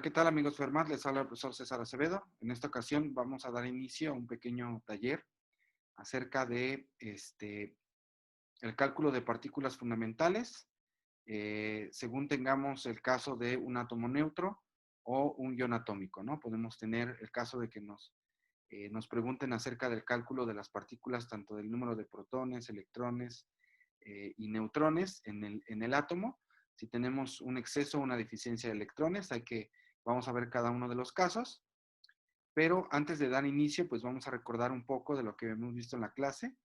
¿qué tal amigos Fermat? Les habla el profesor César Acevedo. En esta ocasión vamos a dar inicio a un pequeño taller acerca de el cálculo de partículas fundamentales, según tengamos el caso de un átomo neutro o un ion atómico, ¿no? Podemos tener el caso de que nos pregunten acerca del cálculo de las partículas, tanto del número de protones, electrones y neutrones en el átomo. Si tenemos un exceso o una deficiencia de electrones, vamos a ver cada uno de los casos. Pero antes de dar inicio, pues vamos a recordar un poco de lo que hemos visto en la clase.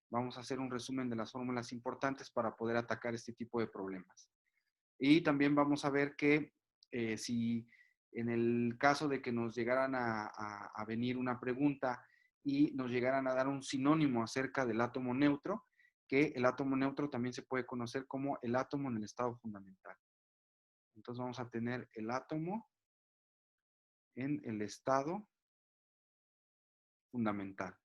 Vamos a hacer un resumen de las fórmulas importantes para poder atacar este tipo de problemas. Y también vamos a ver que si en el caso de que nos llegaran a venir una pregunta y nos llegaran a dar un sinónimo acerca del átomo neutro, que el átomo neutro también se puede conocer como el átomo en el estado fundamental. Entonces vamos a tener el átomo en el estado fundamental.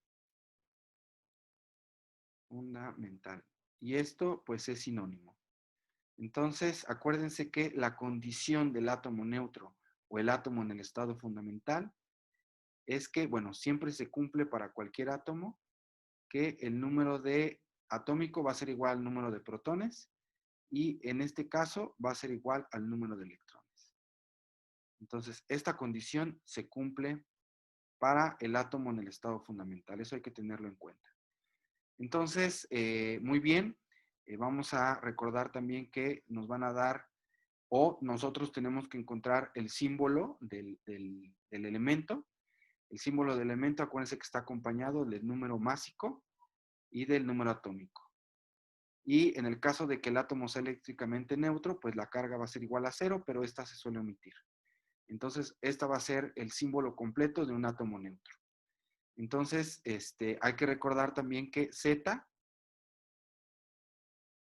Fundamental. Y esto pues es sinónimo. Entonces, acuérdense que la condición del átomo neutro o el átomo en el estado fundamental es que, bueno, siempre se cumple para cualquier átomo que el número de atómico va a ser igual al número de protones y en este caso va a ser igual al número de electrones. Entonces, esta condición se cumple para el átomo en el estado fundamental. Eso hay que tenerlo en cuenta. Entonces, muy bien, vamos a recordar también que nos van a dar, o nosotros tenemos que encontrar el símbolo del elemento. El símbolo del elemento, acuérdense que está acompañado del número másico y del número atómico. Y en el caso de que el átomo sea eléctricamente neutro, pues la carga va a ser igual a 0, pero esta se suele omitir. Entonces, esta va a ser el símbolo completo de un átomo neutro. Entonces, hay que recordar también que Z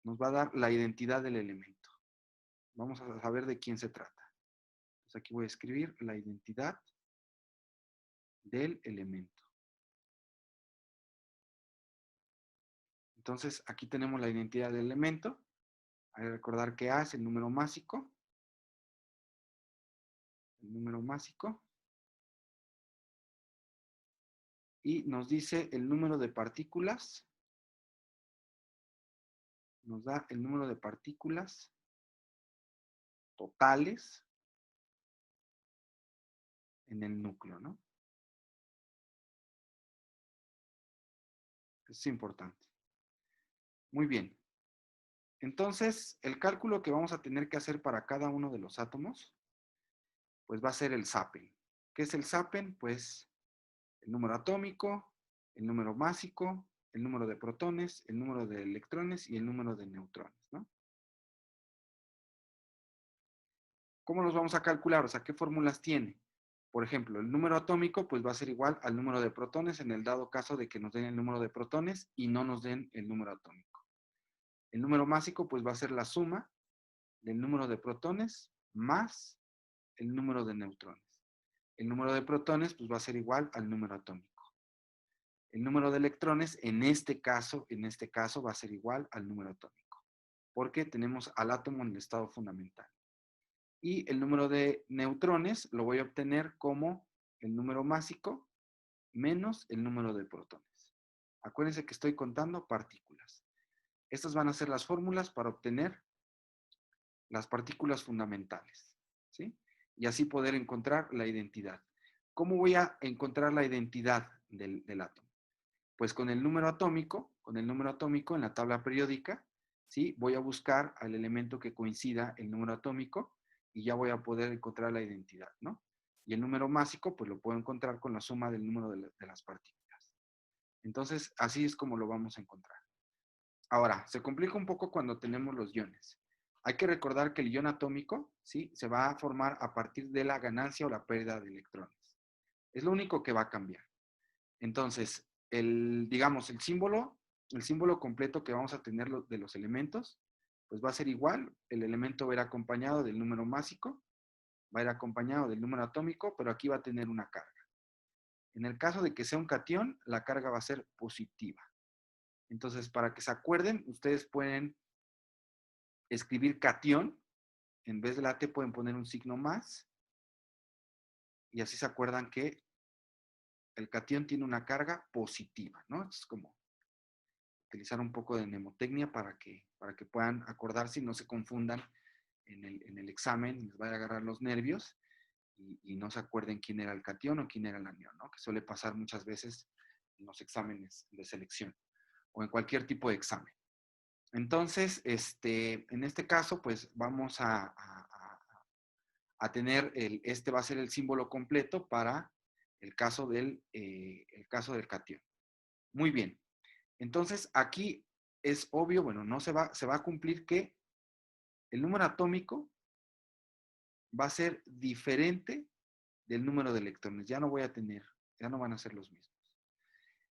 nos va a dar la identidad del elemento. Vamos a saber de quién se trata. Entonces aquí voy a escribir la identidad del elemento. Entonces aquí tenemos la identidad del elemento. Hay que recordar que A es el número másico. El número másico. Y nos dice el número de partículas. Nos da el número de partículas totales en el núcleo, ¿no? Eso es importante. Muy bien. Entonces, el cálculo que vamos a tener que hacer para cada uno de los átomos, pues va a ser el SAPEN. ¿Qué es el SAPEN? Pues el número atómico, el número másico, el número de protones, el número de electrones y el número de neutrones, ¿no? ¿Cómo los vamos a calcular? O sea, ¿qué fórmulas tiene? Por ejemplo, el número atómico pues va a ser igual al número de protones en el dado caso de que nos den el número de protones y no nos den el número atómico. El número másico pues va a ser la suma del número de protones más el número de neutrones. El número de protones pues va a ser igual al número atómico. El número de electrones en este caso va a ser igual al número atómico, porque tenemos al átomo en el estado fundamental. Y el número de neutrones lo voy a obtener como el número másico menos el número de protones. Acuérdense que estoy contando partículas. Estas van a ser las fórmulas para obtener las partículas fundamentales, ¿sí? Y así poder encontrar la identidad. ¿Cómo voy a encontrar la identidad del átomo? Pues con el número atómico en la tabla periódica, ¿sí? Voy a buscar al elemento que coincida el número atómico y ya voy a poder encontrar la identidad, ¿no? Y el número másico, pues lo puedo encontrar con la suma del número de las partículas. Entonces, así es como lo vamos a encontrar. Ahora, se complica un poco cuando tenemos los iones. Hay que recordar que el ion atómico, ¿sí? Se va a formar a partir de la ganancia o la pérdida de electrones. Es lo único que va a cambiar. Entonces, digamos, el símbolo completo que vamos a tener de los elementos, pues va a ser igual. El elemento va a ir acompañado del número másico, va a ir acompañado del número atómico, pero aquí va a tener una carga. En el caso de que sea un catión, la carga va a ser positiva. Entonces, para que se acuerden, ustedes pueden escribir catión. En vez de la T pueden poner un signo más y así se acuerdan que el cation tiene una carga positiva, ¿no? Es como utilizar un poco de mnemotecnia para que puedan acordarse y no se confundan en el examen, les vaya a agarrar los nervios y no se acuerden quién era el cation o quién era el anión, ¿no? Que suele pasar muchas veces en los exámenes de selección o en cualquier tipo de examen. Entonces, en este caso, pues vamos a tener, este va a ser el símbolo completo para el caso del cation. Muy bien. Entonces, aquí es obvio, bueno, no se va a cumplir que el número atómico va a ser diferente del número de electrones. Ya no van a ser los mismos.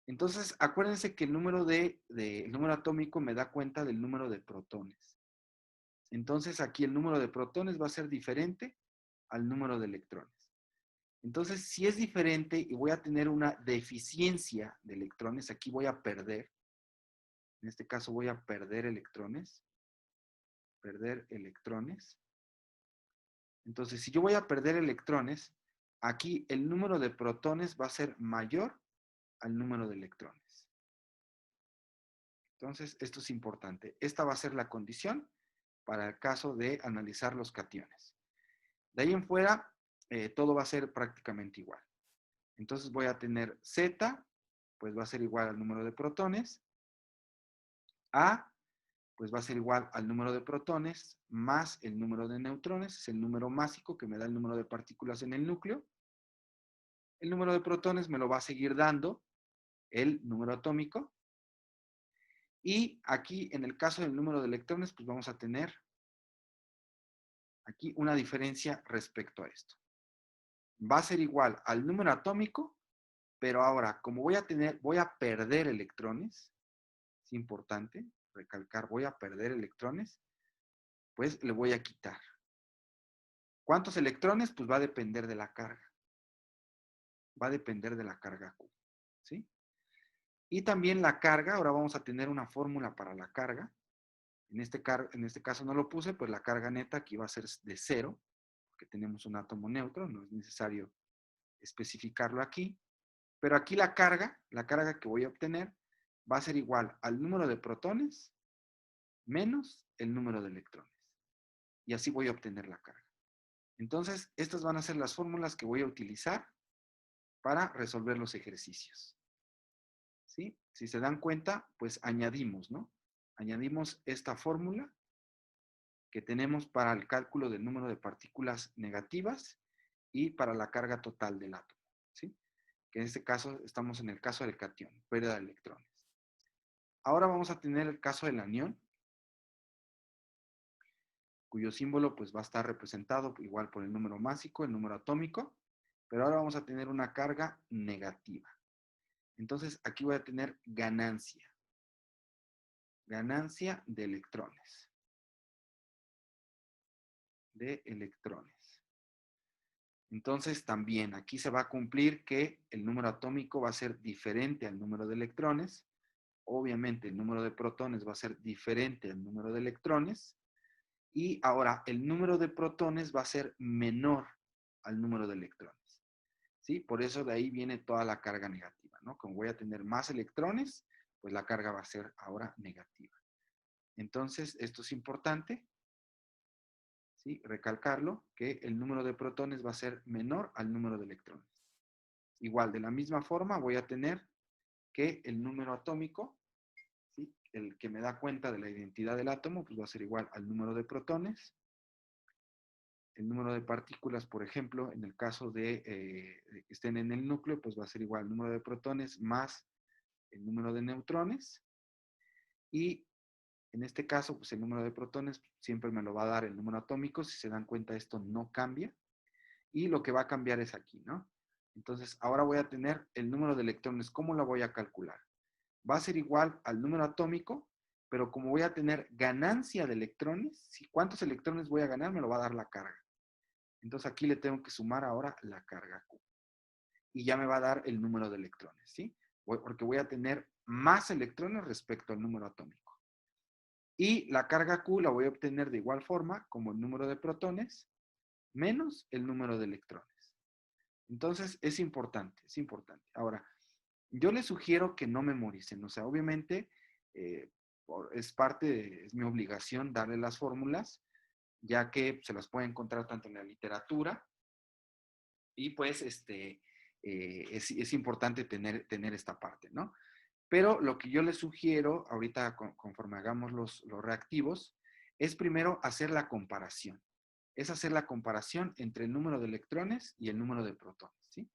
Entonces, acuérdense que el número el número atómico me da cuenta del número de protones. Entonces, aquí el número de protones va a ser diferente al número de electrones. Entonces, si es diferente y voy a tener una deficiencia de electrones, aquí voy a perder. En este caso voy a perder electrones. Perder electrones. Entonces, si yo voy a perder electrones, aquí el número de protones va a ser mayor al número de electrones. Entonces, esto es importante. Esta va a ser la condición para el caso de analizar los cationes. De ahí en fuera, todo va a ser prácticamente igual. Entonces voy a tener Z, pues va a ser igual al número de protones. A, pues va a ser igual al número de protones más el número de neutrones. Es el número másico que me da el número de partículas en el núcleo. El número de protones me lo va a seguir dando el número atómico. Y aquí, en el caso del número de electrones, pues vamos a tener aquí una diferencia respecto a esto. Va a ser igual al número atómico, pero ahora, como voy a perder electrones, es importante recalcar, voy a perder electrones, pues le voy a quitar. ¿Cuántos electrones? Pues va a depender de la carga. Va a depender de la carga Q, ¿sí? Y también la carga, ahora vamos a tener una fórmula para la carga. En este caso no lo puse, pues la carga neta aquí va a ser de 0, porque tenemos un átomo neutro, no es necesario especificarlo aquí. Pero aquí la carga que voy a obtener, va a ser igual al número de protones menos el número de electrones. Y así voy a obtener la carga. Entonces, estas van a ser las fórmulas que voy a utilizar para resolver los ejercicios. ¿Sí? Si se dan cuenta, pues añadimos, ¿no? Añadimos esta fórmula que tenemos para el cálculo del número de partículas negativas y para la carga total del átomo, ¿sí? Que en este caso estamos en el caso del cation, pérdida de electrones. Ahora vamos a tener el caso del anión, cuyo símbolo pues va a estar representado igual por el número másico, el número atómico, pero ahora vamos a tener una carga negativa. Entonces aquí voy a tener ganancia. Ganancia de electrones. De electrones. Entonces también aquí se va a cumplir que el número atómico va a ser diferente al número de electrones. Obviamente el número de protones va a ser diferente al número de electrones. Y ahora el número de protones va a ser menor al número de electrones. ¿Sí? Por eso de ahí viene toda la carga negativa, ¿no? Como voy a tener más electrones, pues la carga va a ser ahora negativa. Entonces, esto es importante, ¿sí? Recalcarlo, que el número de protones va a ser menor al número de electrones. Igual, de la misma forma, voy a tener que el número atómico, ¿sí? El que me da cuenta de la identidad del átomo, pues va a ser igual al número de protones. El número de partículas, por ejemplo, en el caso de que estén en el núcleo, pues va a ser igual al número de protones más el número de neutrones. Y en este caso, pues el número de protones siempre me lo va a dar el número atómico. Si se dan cuenta, esto no cambia. Y lo que va a cambiar es aquí, ¿no? Entonces, ahora voy a tener el número de electrones. ¿Cómo lo voy a calcular? Va a ser igual al número atómico, pero como voy a tener ganancia de electrones, ¿cuántos electrones voy a ganar? Me lo va a dar la carga. Entonces aquí le tengo que sumar ahora la carga Q. Y ya me va a dar el número de electrones, ¿sí? Porque voy a tener más electrones respecto al número atómico. Y la carga Q la voy a obtener de igual forma como el número de protones menos el número de electrones. Entonces, es importante, es importante. Ahora, yo les sugiero que no memoricen, o sea, obviamente eh, es es mi obligación darle las fórmulas, ya que se las puede encontrar tanto en la literatura y pues es importante tener esta parte, ¿no? Pero lo que yo les sugiero, ahorita conforme hagamos los reactivos, es primero hacer la comparación. Es hacer la comparación entre el número de electrones y el número de protones, ¿sí?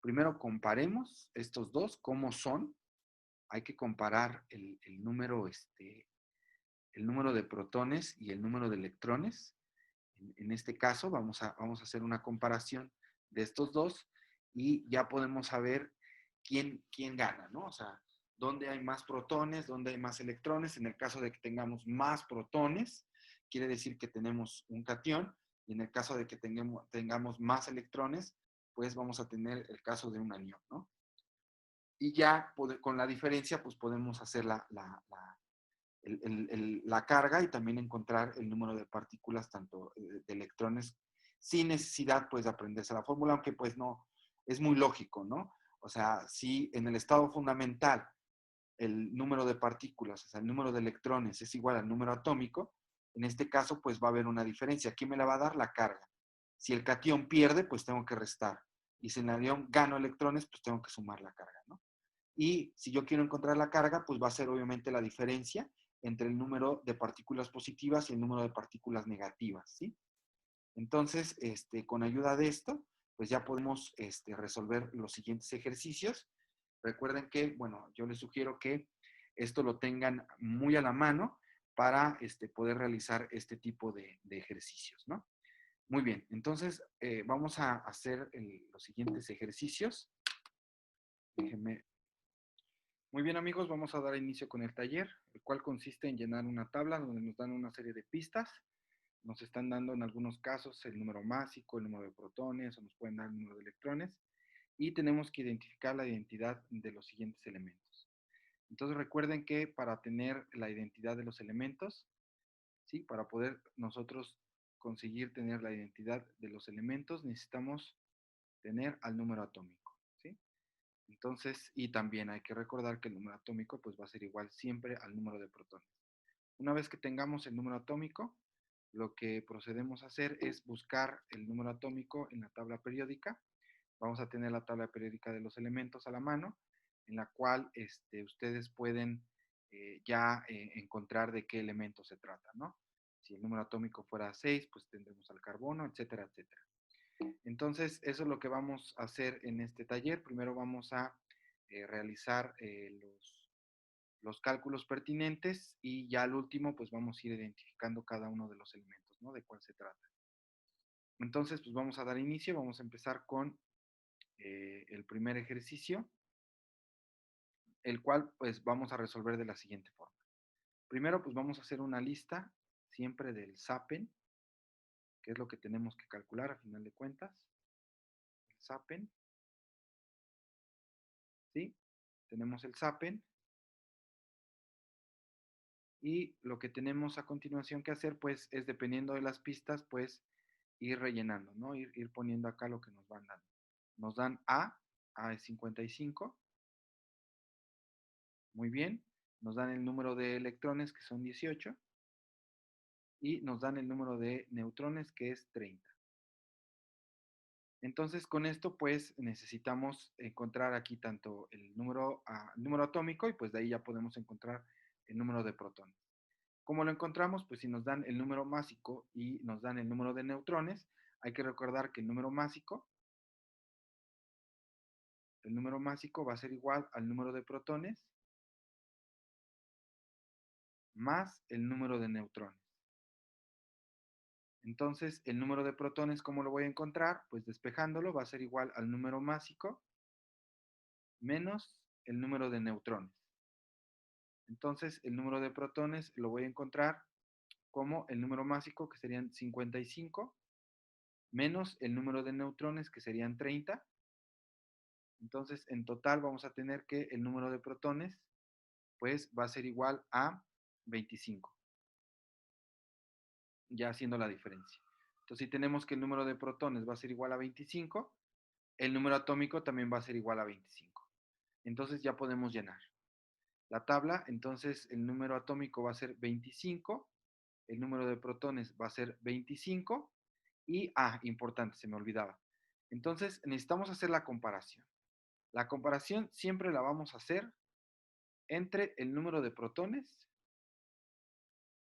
Primero comparemos estos dos, cómo son. Hay que comparar el número de protones y el número de electrones. En este caso, vamos a hacer una comparación de estos dos y ya podemos saber quién gana, ¿no? O sea, dónde hay más protones, dónde hay más electrones. En el caso de que tengamos más protones, quiere decir que tenemos un cation, y en el caso de que tengamos más electrones, pues vamos a tener el caso de un anión, ¿no? Y ya con la diferencia, pues podemos hacer la carga y también encontrar el número de partículas, tanto de electrones, sin necesidad pues de aprenderse la fórmula, aunque pues no, es muy lógico, ¿no? O sea, si en el estado fundamental el número de partículas, o sea, el número de electrones es igual al número atómico, en este caso pues va a haber una diferencia. ¿Quién me la va a dar? La carga. Si el cation pierde, pues tengo que restar. Y si el anión gano electrones, pues tengo que sumar la carga, ¿no? Y si yo quiero encontrar la carga, pues va a ser obviamente la diferencia entre el número de partículas positivas y el número de partículas negativas, ¿sí? Entonces, con ayuda de esto, pues ya podemos resolver los siguientes ejercicios. Recuerden que, bueno, yo les sugiero que esto lo tengan muy a la mano para poder realizar este tipo de ejercicios, ¿no? Muy bien, entonces vamos a hacer los siguientes ejercicios. Déjenme. Muy bien, amigos, vamos a dar inicio con el taller, el cual consiste en llenar una tabla donde nos dan una serie de pistas. Nos están dando en algunos casos el número másico, el número de protones, o nos pueden dar el número de electrones, y tenemos que identificar la identidad de los siguientes elementos. Entonces recuerden que para tener la identidad de los elementos, ¿sí? Para poder nosotros conseguir tener la identidad de los elementos, necesitamos tener al número atómico, ¿sí? Entonces, y también hay que recordar que el número atómico pues va a ser igual siempre al número de protones. Una vez que tengamos el número atómico, lo que procedemos a hacer es buscar el número atómico en la tabla periódica. Vamos a tener la tabla periódica de los elementos a la mano, en la cual ustedes pueden ya encontrar de qué elemento se trata, ¿no? Si el número atómico fuera 6, pues tendremos al carbono, etcétera, etcétera. Entonces, eso es lo que vamos a hacer en este taller. Primero vamos a realizar los cálculos pertinentes y ya al último, pues vamos a ir identificando cada uno de los elementos, ¿no? De cuál se trata. Entonces, pues vamos a dar inicio. Vamos a empezar con el primer ejercicio, el cual pues vamos a resolver de la siguiente forma. Primero, pues vamos a hacer una lista siempre del SAPEN, que es lo que tenemos que calcular a final de cuentas. El SAPEN, ¿sí? Tenemos el SAPEN. Y lo que tenemos a continuación que hacer, pues, es dependiendo de las pistas, pues, ir rellenando, ¿no? Ir poniendo acá lo que nos van dando. Nos dan A es 55. Muy bien. Nos dan el número de electrones, que son 18. Y nos dan el número de neutrones, que es 30. Entonces, con esto, pues, necesitamos encontrar aquí tanto el número atómico y pues de ahí ya podemos encontrar el número de protones. ¿Cómo lo encontramos? Pues si nos dan el número másico y nos dan el número de neutrones, hay que recordar que el número másico va a ser igual al número de protones más el número de neutrones. Entonces, el número de protones, ¿cómo lo voy a encontrar? Pues despejándolo va a ser igual al número másico menos el número de neutrones. Entonces, el número de protones lo voy a encontrar como el número másico, que serían 55, menos el número de neutrones, que serían 30. Entonces, en total vamos a tener que el número de protones, pues, va a ser igual a 25, ya haciendo la diferencia. Entonces, si tenemos que el número de protones va a ser igual a 25, el número atómico también va a ser igual a 25. Entonces ya podemos llenar la tabla. Entonces el número atómico va a ser 25, el número de protones va a ser 25 y, importante, se me olvidaba. Entonces necesitamos hacer la comparación. La comparación siempre la vamos a hacer entre el número de protones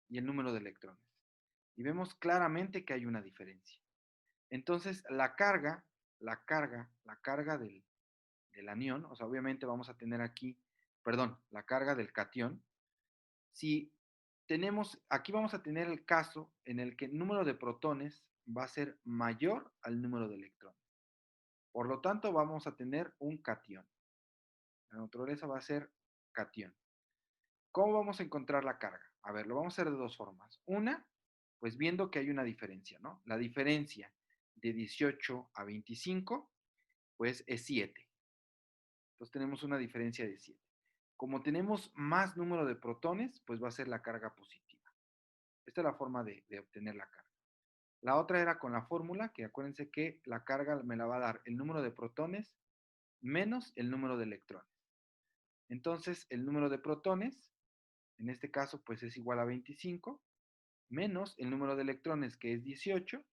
y el número de electrones. Y vemos claramente que hay una diferencia. Entonces, la carga del anión, o sea, obviamente vamos a tener aquí, perdón, la carga del catión. Si aquí vamos a tener el caso en el que el número de protones va a ser mayor al número de electrones. Por lo tanto, vamos a tener un catión. La naturaleza va a ser catión. ¿Cómo vamos a encontrar la carga? A ver, lo vamos a hacer de dos formas. Una, pues viendo que hay una diferencia, ¿no? La diferencia de 18 a 25, pues es 7. Entonces tenemos una diferencia de 7. Como tenemos más número de protones, pues va a ser la carga positiva. Esta es la forma de obtener la carga. La otra era con la fórmula, que acuérdense que la carga me la va a dar el número de protones menos el número de electrones. Entonces, el número de protones, en este caso, pues es igual a 25, menos el número de electrones, que es 18,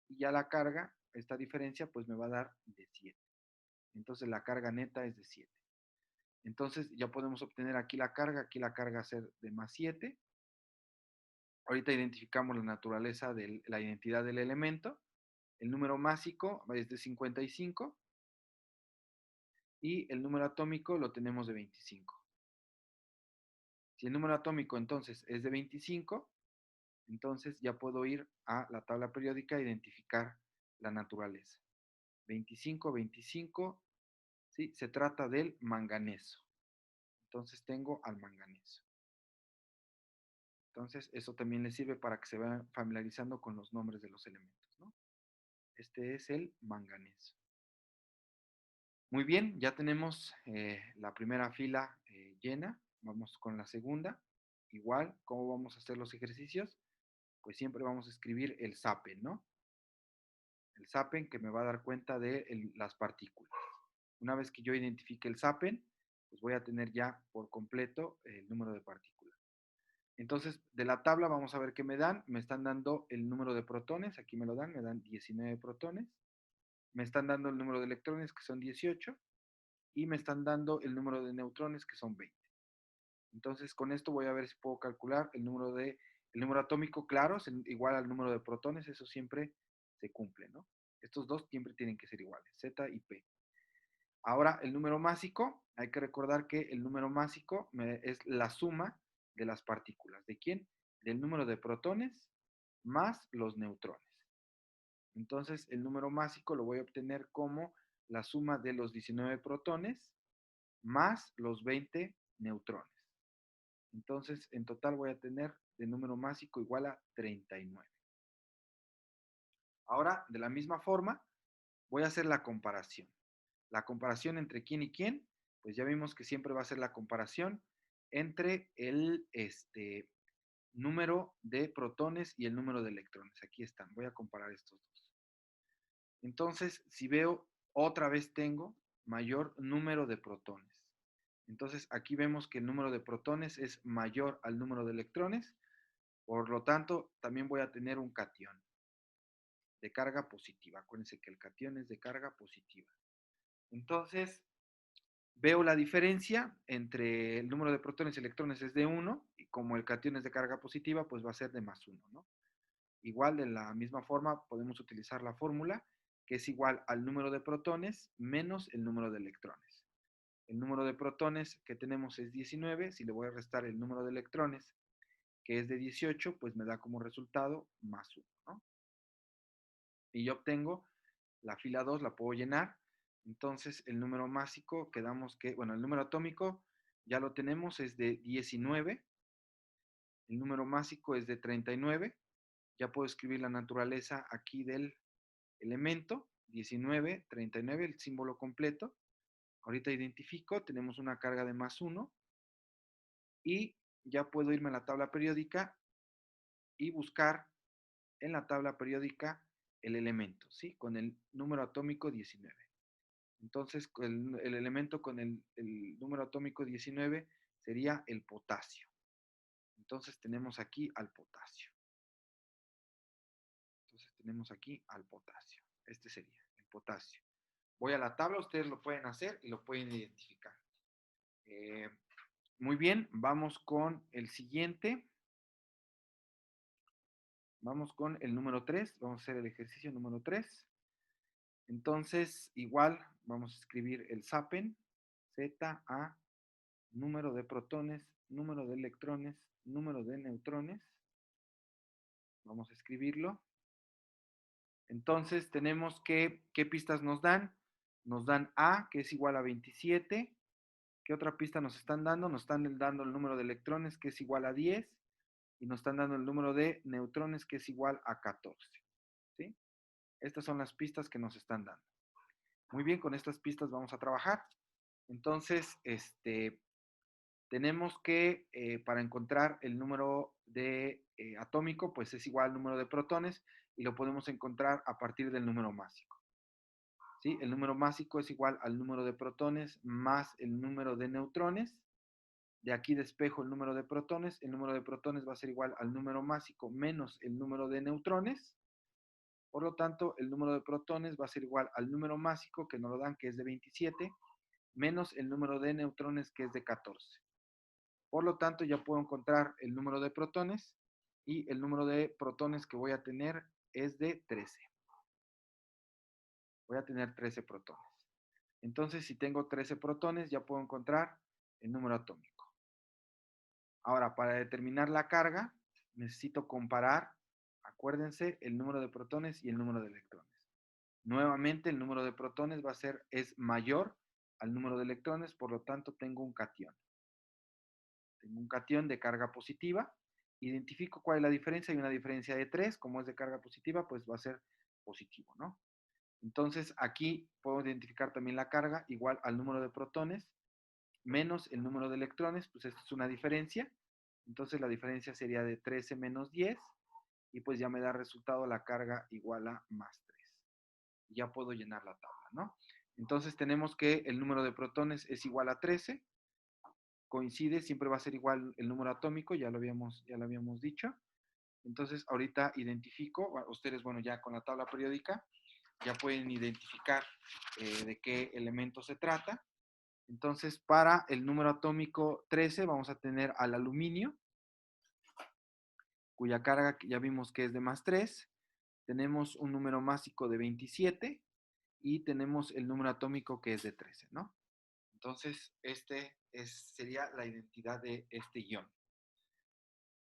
y ya la carga, esta diferencia, pues me va a dar de 7. Entonces, la carga neta es de 7. Entonces, ya podemos obtener aquí la carga va a ser de más 7. Ahorita identificamos la naturaleza de la identidad del elemento. El número másico es de 55 y el número atómico lo tenemos de 25. Si el número atómico entonces es de 25, entonces ya puedo ir a la tabla periódica e identificar la naturaleza. 25, 25, ¿sí? Se trata del manganeso. Entonces tengo al manganeso. Entonces eso también le sirve para que se vayan familiarizando con los nombres de los elementos, ¿no? Este es el manganeso. Muy bien, ya tenemos la primera fila llena. Vamos con la segunda. Igual, ¿cómo vamos a hacer los ejercicios? Pues siempre vamos a escribir el SAPEN, ¿no? El SAPEN que me va a dar cuenta de las partículas. Una vez que yo identifique el SAPEN, pues voy a tener ya por completo el número de partículas. Entonces, de la tabla vamos a ver qué me dan. Me están dando el número de protones, aquí me lo dan, me dan 19 protones. Me están dando el número de electrones, que son 18. Y me están dando el número de neutrones, que son 20. Entonces, con esto voy a ver si puedo calcular el número atómico, claro, es igual al número de protones, eso siempre se cumple, ¿no? Estos dos siempre tienen que ser iguales, Z y P. Ahora, el número másico, hay que recordar que el número másico es la suma de las partículas. ¿De quién? Del número de protones más los neutrones. Entonces, el número másico lo voy a obtener como la suma de los 19 protones más los 20 neutrones. Entonces, en total voy a tener de número másico igual a 39. Ahora, de la misma forma, voy a hacer la comparación. La comparación entre quién y quién, pues ya vimos que siempre va a ser la comparación entre el número de protones y el número de electrones. Aquí están, voy a comparar estos dos. Entonces, si veo, otra vez tengo mayor número de protones. Entonces, aquí vemos que el número de protones es mayor al número de electrones, por lo tanto, también voy a tener un catión de carga positiva. Acuérdense que el catión es de carga positiva. Entonces, veo la diferencia entre el número de protones y electrones es de 1, y como el catión es de carga positiva, pues va a ser de más 1, ¿no? Igual, de la misma forma, podemos utilizar la fórmula, que es igual al número de protones menos el número de electrones. El número de protones que tenemos es 19, si le voy a restar el número de electrones, que es de 18, pues me da como resultado más 1, ¿no? Y yo obtengo la fila 2, la puedo llenar. Entonces, el número másico, quedamos que, bueno, el número atómico ya lo tenemos, es de 19. El número másico es de 39. Ya puedo escribir la naturaleza aquí del elemento, 19, 39, el símbolo completo. Ahorita identifico, tenemos una carga de más 1 y ya puedo irme a la tabla periódica y buscar en la tabla periódica el elemento, ¿sí? Con el número atómico 19. Entonces, el elemento con el número atómico 19 sería el potasio. Entonces, tenemos aquí al potasio. Entonces, tenemos aquí al potasio. Este sería el potasio. Voy a la tabla, ustedes lo pueden hacer y lo pueden identificar. Muy bien, vamos con el siguiente. Vamos con el número 3. Vamos a hacer el ejercicio número 3. Entonces, igual, vamos a escribir el SAPEN, Z, A, número de protones, número de electrones, número de neutrones. Vamos a escribirlo. Entonces, tenemos que, ¿qué pistas nos dan? Nos dan A, que es igual a 27. ¿Qué otra pista nos están dando? Nos están dando el número de electrones, que es igual a 10. Y nos están dando el número de neutrones, que es igual a 14. ¿Sí? Estas son las pistas que nos están dando. Muy bien, con estas pistas vamos a trabajar. Entonces, tenemos que, para encontrar el número de atómico, pues es igual al número de protones y lo podemos encontrar a partir del número másico. ¿Sí? El número másico es igual al número de protones más el número de neutrones. De aquí despejo el número de protones. El número de protones va a ser igual al número másico menos el número de neutrones. Por lo tanto, el número de protones va a ser igual al número másico que nos lo dan, que es de 27, menos el número de neutrones, que es de 14. Por lo tanto, ya puedo encontrar el número de protones y el número de protones que voy a tener es de 13. Voy a tener 13 protones. Entonces, si tengo 13 protones, ya puedo encontrar el número atómico. Ahora, para determinar la carga, necesito comparar, acuérdense, el número de protones y el número de electrones. Nuevamente, el número de protones es mayor al número de electrones, por lo tanto, tengo un catión. Tengo un catión de carga positiva. Identifico cuál es la diferencia. Hay una diferencia de 3. Como es de carga positiva, pues va a ser positivo, ¿no? Entonces, aquí puedo identificar también la carga igual al número de protones menos el número de electrones. Pues esto es una diferencia. Entonces, la diferencia sería de 13 menos 10. Y pues ya me da resultado la carga igual a más 3. Ya puedo llenar la tabla, ¿no? Entonces, tenemos que el número de protones es igual a 13. Coincide, siempre va a ser igual el número atómico, ya lo habíamos dicho. Entonces, ahorita identifico, ustedes, bueno, ya con la tabla periódica, ya pueden identificar de qué elemento se trata. Entonces, para el número atómico 13 vamos a tener al aluminio, cuya carga ya vimos que es de más 3. Tenemos un número másico de 27 y tenemos el número atómico que es de 13, ¿no? Entonces, sería la identidad de este ion.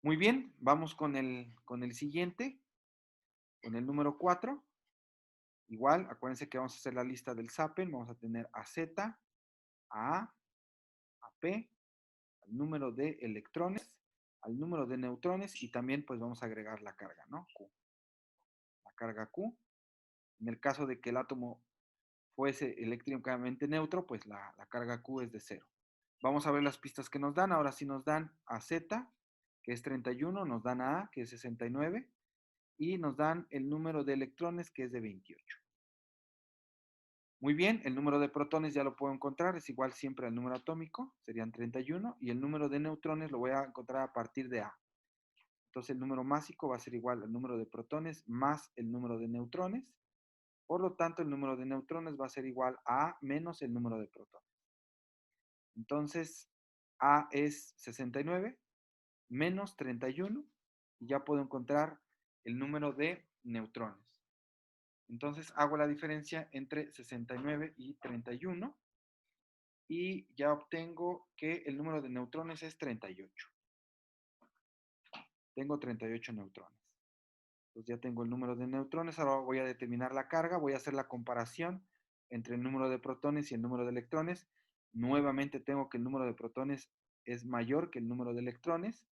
Muy bien, vamos con el siguiente, con el número 4. Igual, acuérdense que vamos a hacer la lista del SAPEN. Vamos a tener a Z, a A, a P, al número de electrones, al número de neutrones y también pues vamos a agregar la carga, ¿no? Q. La carga Q. En el caso de que el átomo fuese eléctricamente neutro, pues la carga Q es de 0. Vamos a ver las pistas que nos dan. Ahora sí nos dan a Z, que es 31, nos dan a A, que es 69, y nos dan el número de electrones, que es de 28. Muy bien, el número de protones ya lo puedo encontrar, es igual siempre al número atómico, serían 31, y el número de neutrones lo voy a encontrar a partir de A. Entonces el número másico va a ser igual al número de protones más el número de neutrones. Por lo tanto, el número de neutrones va a ser igual a A menos el número de protones. Entonces, A es 69 menos 31, y ya puedo encontrar el número de neutrones. Entonces hago la diferencia entre 69 y 31 y ya obtengo que el número de neutrones es 38. Tengo 38 neutrones. Entonces ya tengo el número de neutrones. Ahora voy a determinar la carga. Voy a hacer la comparación entre el número de protones y el número de electrones. Nuevamente tengo que el número de protones es mayor que el número de electrones.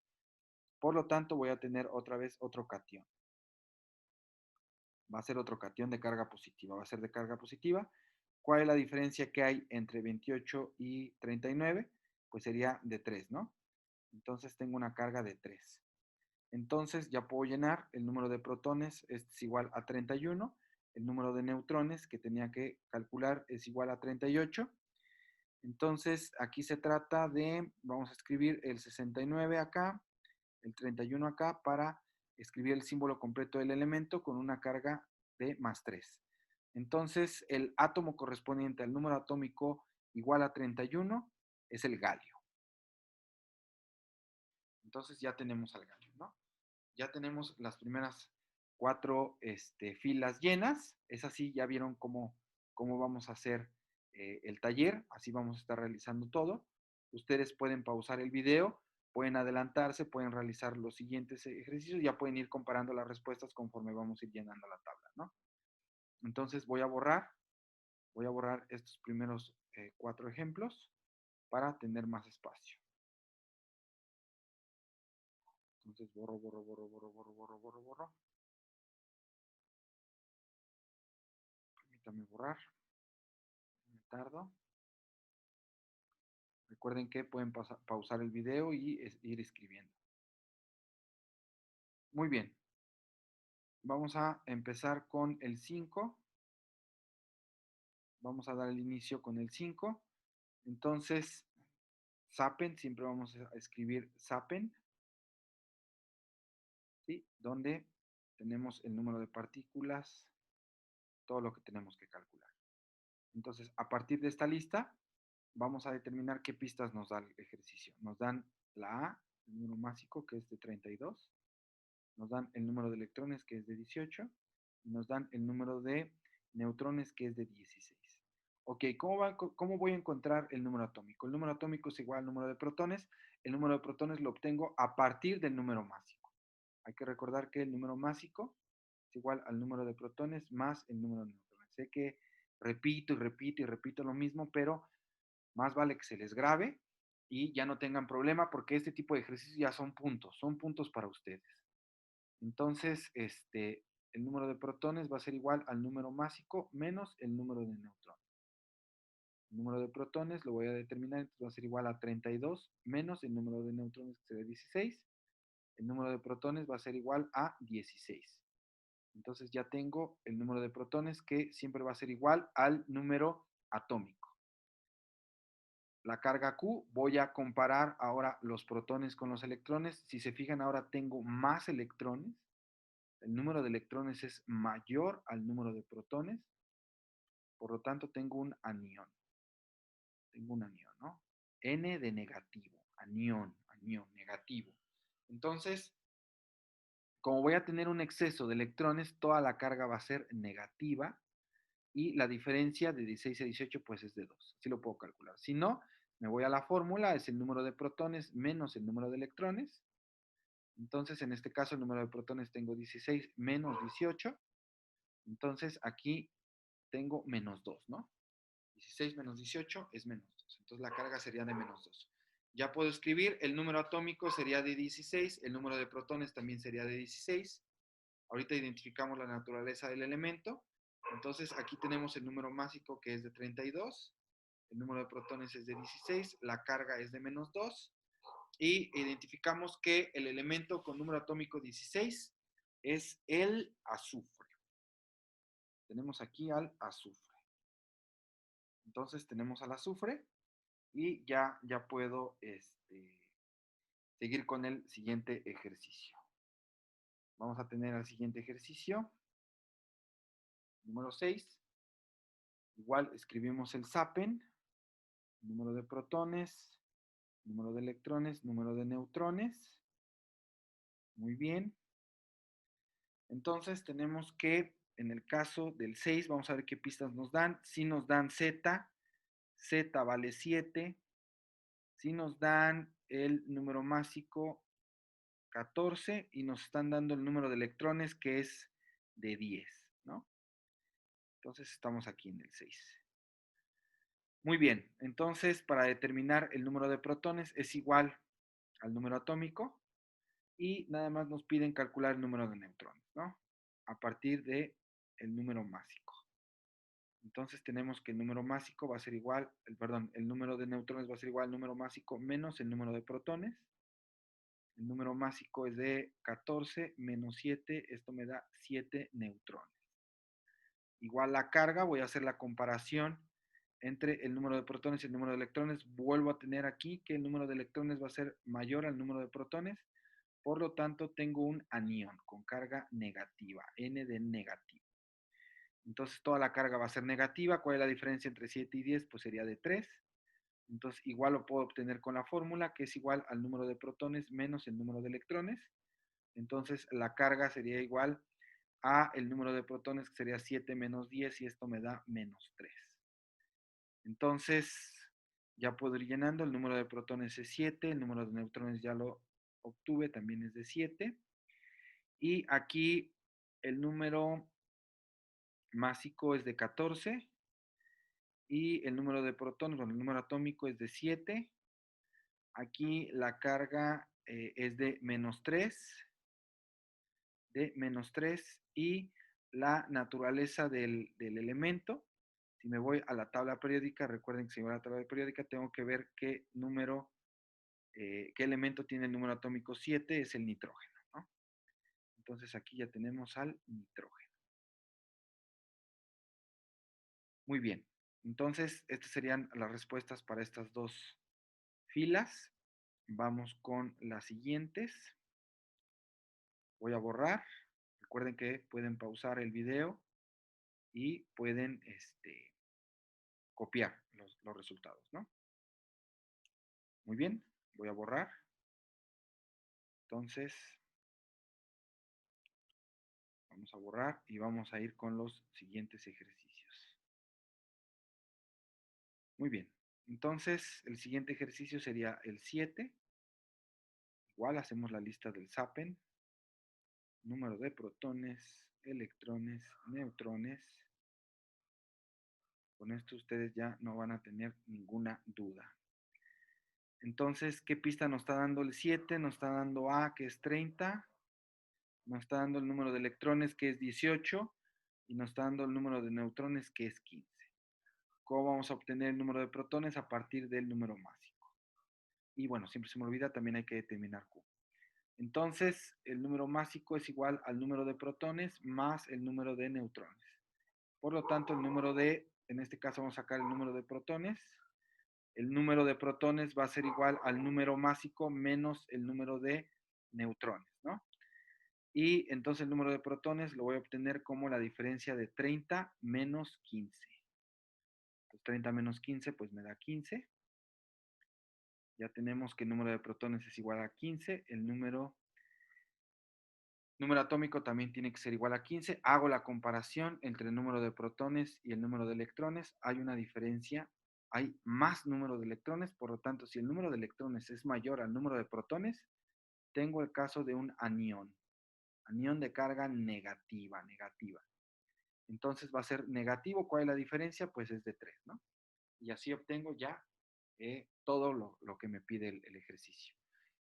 Por lo tanto, voy a tener otra vez otro catión. Va a ser otro catión de carga positiva. Va a ser de carga positiva. ¿Cuál es la diferencia que hay entre 28 y 39? Pues sería de 3, ¿no? Entonces tengo una carga de 3. Entonces ya puedo llenar el número de protones es igual a 31 el número de neutrones que tenía que calcular es igual a 38. Entonces, aquí se trata de, vamos a escribir el 69 acá, el 31 acá, para escribir el símbolo completo del elemento con una carga de +3. Entonces, el átomo correspondiente al número atómico igual a 31 es el galio. Entonces, ya tenemos al galio, ¿no? Ya tenemos las primeras 4 filas llenas. Es así, ya vieron cómo vamos a hacer el taller. Así vamos a estar realizando todo. Ustedes pueden pausar el video, pueden adelantarse, pueden realizar los siguientes ejercicios. Ya pueden ir comparando las respuestas conforme vamos a ir llenando la tabla, ¿no? Entonces voy a borrar estos primeros 4 ejemplos para tener más espacio. Entonces borro, borro, borro, borro, borro, borro, borro, borro. Permítame borrar. Me tardo. Recuerden que pueden pausar el video y ir escribiendo. Muy bien. Vamos a empezar con el 5. Vamos a dar el inicio con el 5. Entonces, Sapen, siempre vamos a escribir Sapen, ¿sí? Donde tenemos el número de partículas, todo lo que tenemos que calcular. Entonces, a partir de esta lista, vamos a determinar qué pistas nos da el ejercicio. Nos dan la A, el número másico, que es de 32. Nos dan el número de electrones, que es de 18, y nos dan el número de neutrones, que es de 16. Ok, ¿cómo voy a encontrar el número atómico? El número atómico es igual al número de protones. El número de protones lo obtengo a partir del número másico. Hay que recordar que el número másico es igual al número de protones más el número de neutrones. Sé que repito y repito y repito lo mismo, pero más vale que se les grabe y ya no tengan problema porque este tipo de ejercicios ya son puntos para ustedes. Entonces, el número de protones va a ser igual al número másico menos el número de neutrones. El número de protones lo voy a determinar, entonces va a ser igual a 32 menos el número de neutrones, que será 16. El número de protones va a ser igual a 16. Entonces ya tengo el número de protones que siempre va a ser igual al número atómico. La carga Q, voy a comparar ahora los protones con los electrones. Si se fijan, ahora tengo más electrones. El número de electrones es mayor al número de protones, por lo tanto tengo un anión. Tengo un anión, ¿no? N de negativo, anión, negativo. Entonces, como voy a tener un exceso de electrones, toda la carga va a ser negativa y la diferencia de 16 a 18 pues es de 2. Así lo puedo calcular. Si no, me voy a la fórmula, es el número de protones menos el número de electrones. Entonces, en este caso, el número de protones tengo 16 menos 18. Entonces, aquí tengo menos 2, ¿no? 16 menos 18 es menos 2. Entonces, la carga sería de menos 2. Ya puedo escribir, el número atómico sería de 16, el número de protones también sería de 16. Ahorita identificamos la naturaleza del elemento. Entonces, aquí tenemos el número másico, que es de 32. El número de protones es de 16. La carga es de menos 2. Y identificamos que el elemento con número atómico 16 es el azufre. Tenemos aquí al azufre. Entonces tenemos al azufre y ya puedo seguir con el siguiente ejercicio. Vamos a tener el siguiente ejercicio, número 6. Igual escribimos el SAPEN, número de protones, número de electrones, número de neutrones. Muy bien. Entonces tenemos que, en el caso del 6, vamos a ver qué pistas nos dan. Si nos dan Z, Z vale 7. Si nos dan el número másico 14 y nos están dando el número de electrones que es de 10, ¿no? Entonces estamos aquí en el 6. Muy bien, entonces para determinar el número de protones es igual al número atómico y nada más nos piden calcular el número de neutrones, ¿no? A partir de el número másico. Entonces tenemos que el número másico va a ser igual, el número de neutrones va a ser igual al número másico menos el número de protones. El número másico es de 14 menos 7, esto me da 7 neutrones. igual la carga, voy a hacer la comparación entre el número de protones y el número de electrones. Vuelvo a tener aquí que el número de electrones va a ser mayor al número de protones, por lo tanto tengo un anión con carga negativa, N de negativo. Entonces toda la carga va a ser negativa. ¿Cuál es la diferencia entre 7 y 10? Pues sería de 3. Entonces igual lo puedo obtener con la fórmula, que es igual al número de protones menos el número de electrones. Entonces la carga sería igual a el número de protones, que sería 7 menos 10, y esto me da menos 3. Entonces ya puedo ir llenando. El número de protones es 7, el número de neutrones ya lo obtuve, también es de 7. Y aquí el número másico es de 14 y el número de protones, bueno, el número atómico es de 7. Aquí la carga es de menos 3, y la naturaleza del elemento. Si me voy a la tabla periódica, recuerden que si me voy a la tabla periódica tengo que ver qué número, qué elemento tiene el número atómico 7, es el nitrógeno, ¿no? Entonces aquí ya tenemos al nitrógeno. Muy bien. Entonces, estas serían las respuestas para estas dos filas. Vamos con las siguientes. Voy a borrar. Recuerden que pueden pausar el video y pueden copiar los resultados, ¿no? Muy bien, voy a borrar. Entonces, vamos a borrar y vamos a ir con los siguientes ejercicios. Muy bien, entonces el siguiente ejercicio sería el 7. Igual hacemos la lista del SAPEN. Número de protones, electrones, neutrones. Con esto ustedes ya no van a tener ninguna duda. Entonces, ¿qué pista nos está dando el 7? Nos está dando A, que es 30. Nos está dando el número de electrones, que es 18. Y nos está dando el número de neutrones, que es 15. ¿Cómo vamos a obtener el número de protones? A partir del número másico. Y bueno, siempre se me olvida, también hay que determinar Q. Entonces, el número másico es igual al número de protones más el número de neutrones. Por lo tanto, en este caso vamos a sacar el número de protones. El número de protones va a ser igual al número másico menos el número de neutrones, ¿no? Y entonces el número de protones lo voy a obtener como la diferencia de 30 menos 15. Pues 30 menos 15, pues me da 15. Ya tenemos que el número de protones es igual a 15. El número atómico también tiene que ser igual a 15. Hago la comparación entre el número de protones y el número de electrones. Hay una diferencia. Hay más número de electrones. Por lo tanto, si el número de electrones es mayor al número de protones, tengo el caso de un anión. Anión de carga negativa. Entonces va a ser negativo. ¿Cuál es la diferencia? Pues es de 3, ¿no? Y así obtengo ya todo lo que me pide el ejercicio.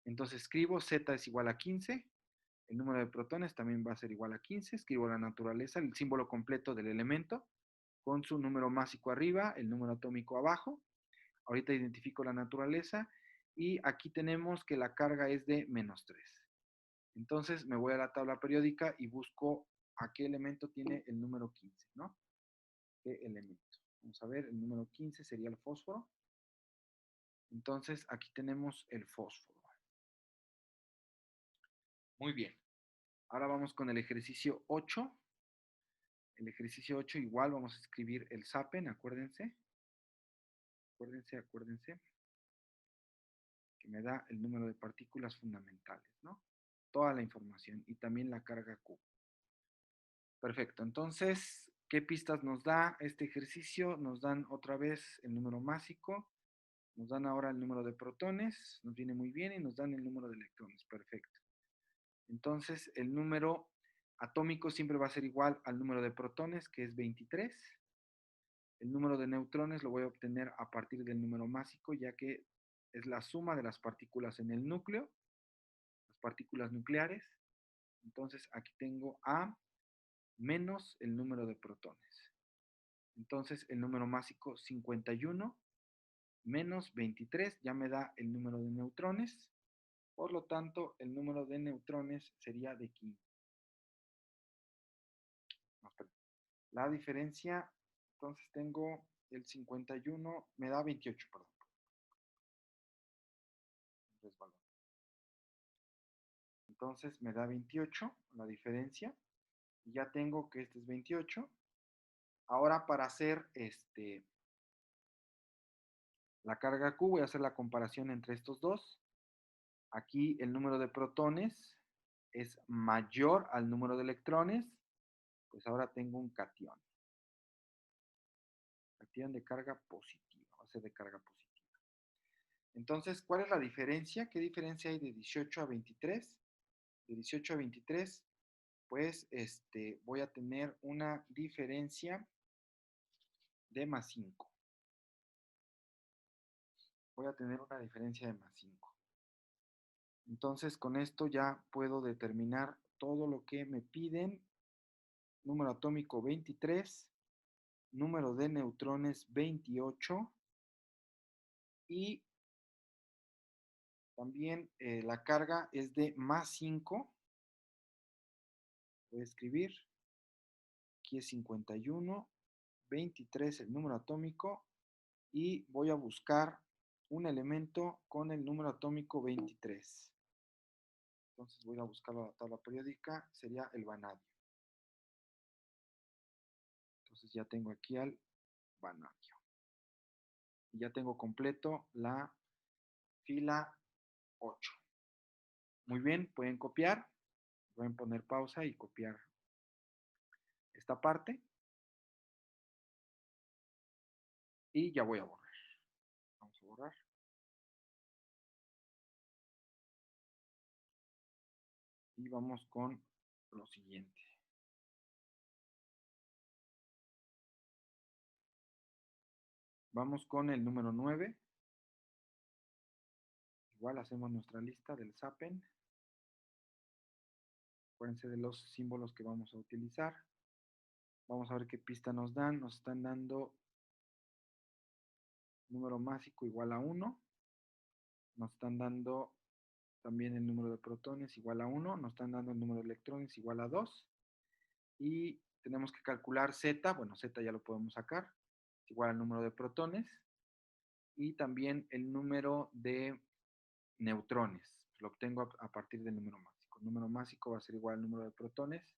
Entonces escribo Z es igual a 15. El número de protones también va a ser igual a 15. Escribo la naturaleza, el símbolo completo del elemento, con su número másico arriba, el número atómico abajo. Ahorita identifico la naturaleza y aquí tenemos que la carga es de menos 3. Entonces me voy a la tabla periódica y busco a qué elemento tiene el número 15, ¿no? ¿Qué elemento? Vamos a ver, el número 15 sería el fósforo. Entonces aquí tenemos el fósforo. Muy bien. Ahora vamos con el ejercicio 8. El ejercicio 8 igual vamos a escribir el SAPEN, acuérdense. Acuérdense, que me da el número de partículas fundamentales, ¿no? Toda la información y también la carga Q. Perfecto, entonces, ¿qué pistas nos da este ejercicio? Nos dan otra vez el número másico, nos dan ahora el número de protones, nos viene muy bien, y nos dan el número de electrones, perfecto. Entonces, el número atómico siempre va a ser igual al número de protones, que es 23. El número de neutrones lo voy a obtener a partir del número másico, ya que es la suma de las partículas en el núcleo, las partículas nucleares. Entonces, aquí tengo A menos el número de protones. Entonces, el número másico 51 menos 23 ya me da el número de neutrones. Por lo tanto, el número de neutrones sería de 15. La diferencia, entonces tengo el 51, me da 28, perdón. Resbalón. Entonces me da 28 la diferencia. Y ya tengo que este es 28. Ahora para hacer la carga Q voy a hacer la comparación entre estos dos. Aquí el número de protones es mayor al número de electrones. Pues ahora tengo un catión. Catión de carga positiva. Va a ser de carga positiva. Entonces, ¿cuál es la diferencia? ¿Qué diferencia hay de 18 a 23? De 18 a 23, pues voy a tener una diferencia de más 5. Voy a tener una diferencia de más 5. Entonces, con esto ya puedo determinar todo lo que me piden. Número atómico 23, número de neutrones 28 y también la carga es de más 5. Voy a escribir, aquí es 51, 23 el número atómico y voy a buscar un elemento con el número atómico 23. Entonces voy a buscar la tabla periódica, sería el vanadio. Entonces ya tengo aquí al vanadio. Y ya tengo completo la fila 8. Muy bien, pueden copiar, pueden poner pausa y copiar esta parte. Y ya voy a borrar. Vamos a borrar. Y vamos con lo siguiente. Vamos con el número 9. Igual hacemos nuestra lista del SAPEN. Acuérdense de los símbolos que vamos a utilizar. Vamos a ver qué pista nos dan. Nos están dando número másico igual a 1. Nos están dando también el número de protones igual a 1. Nos están dando el número de electrones igual a 2. Y tenemos que calcular Z. Bueno, Z ya lo podemos sacar. Es igual al número de protones. Y también el número de neutrones. Lo obtengo a partir del número másico. El número másico va a ser igual al número de protones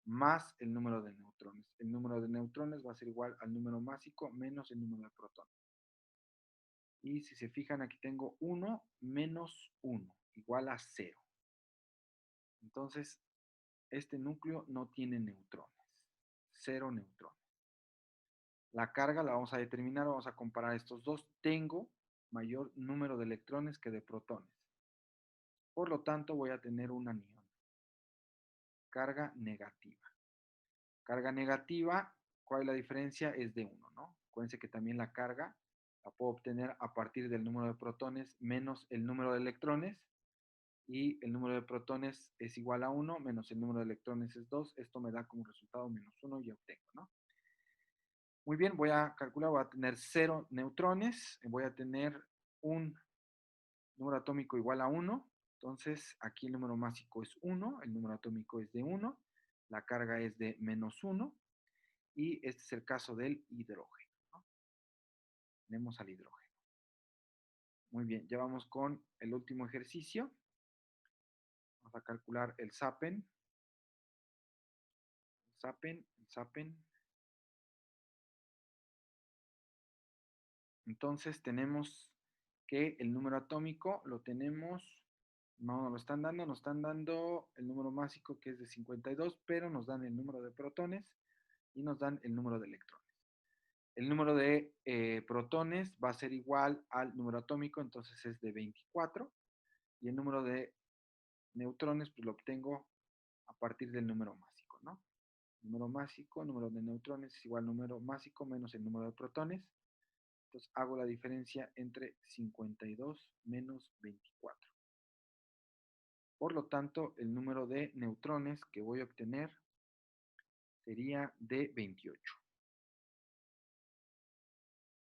más el número de neutrones. El número de neutrones va a ser igual al número másico menos el número de protones. Y si se fijan, aquí tengo 1 menos 1, igual a 0. Entonces, este núcleo no tiene neutrones. 0 neutrones. La carga la vamos a determinar, vamos a comparar estos dos. Tengo mayor número de electrones que de protones. Por lo tanto, voy a tener un anión. Carga negativa. Carga negativa, ¿cuál es la diferencia? Es de 1, ¿no? Acuérdense que también la carga la puedo obtener a partir del número de protones menos el número de electrones. Y el número de protones es igual a 1 menos el número de electrones es 2. Esto me da como resultado menos 1 y obtengo, ¿no? Muy bien, voy a calcular, voy a tener 0 neutrones, voy a tener un número atómico igual a 1. Entonces, aquí el número másico es 1, el número atómico es de 1, la carga es de menos 1. Y este es el caso del hidrógeno, ¿no? Tenemos al hidrógeno. Muy bien, ya vamos con el último ejercicio. Vamos a calcular el SAPEN. El SAPEN, el SAPEN. Entonces tenemos que el número atómico lo tenemos, no nos lo están dando, nos están dando el número másico que es de 52, pero nos dan el número de protones y nos dan el número de electrones. El número de protones va a ser igual al número atómico, entonces es de 24. Y el número de neutrones, pues lo obtengo a partir del número másico, ¿no? Número másico, número de neutrones es igual al número másico menos el número de protones. Entonces hago la diferencia entre 52 menos 24. Por lo tanto, el número de neutrones que voy a obtener sería de 28.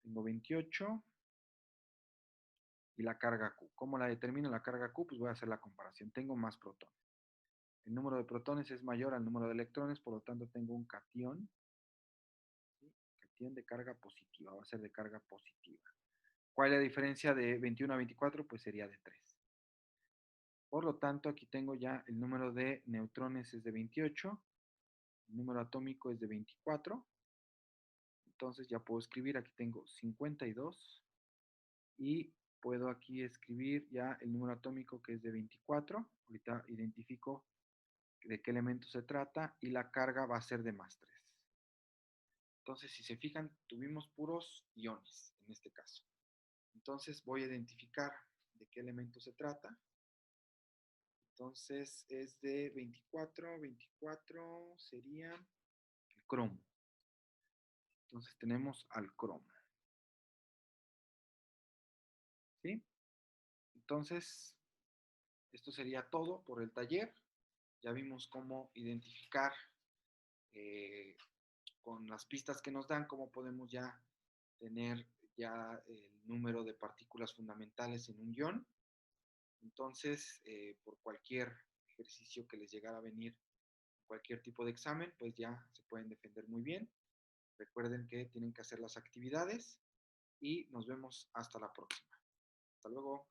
Tengo 28 y la carga Q. ¿Cómo la determino la carga Q? Pues voy a hacer la comparación. Tengo más protones. El número de protones es mayor al número de electrones, por lo tanto tengo un catión tienen de carga positiva, va a ser de carga positiva. ¿Cuál es la diferencia de 21 a 24? Pues sería de 3. Por lo tanto, aquí tengo ya el número de neutrones es de 28, el número atómico es de 24. Entonces ya puedo escribir, aquí tengo 52 y puedo aquí escribir ya el número atómico que es de 24. Ahorita identifico de qué elemento se trata y la carga va a ser de más 3. Entonces, si se fijan, tuvimos puros iones en este caso. Entonces voy a identificar de qué elemento se trata. Entonces es de 24, 24 sería el cromo. Entonces tenemos al cromo. ¿Sí? Entonces, esto sería todo por el taller. Ya vimos cómo identificar eh, con las pistas que nos dan, cómo podemos ya tener ya el número de partículas fundamentales en un ion. Entonces, por cualquier ejercicio que les llegara a venir, cualquier tipo de examen, pues ya se pueden defender muy bien. Recuerden que tienen que hacer las actividades y nos vemos hasta la próxima. Hasta luego.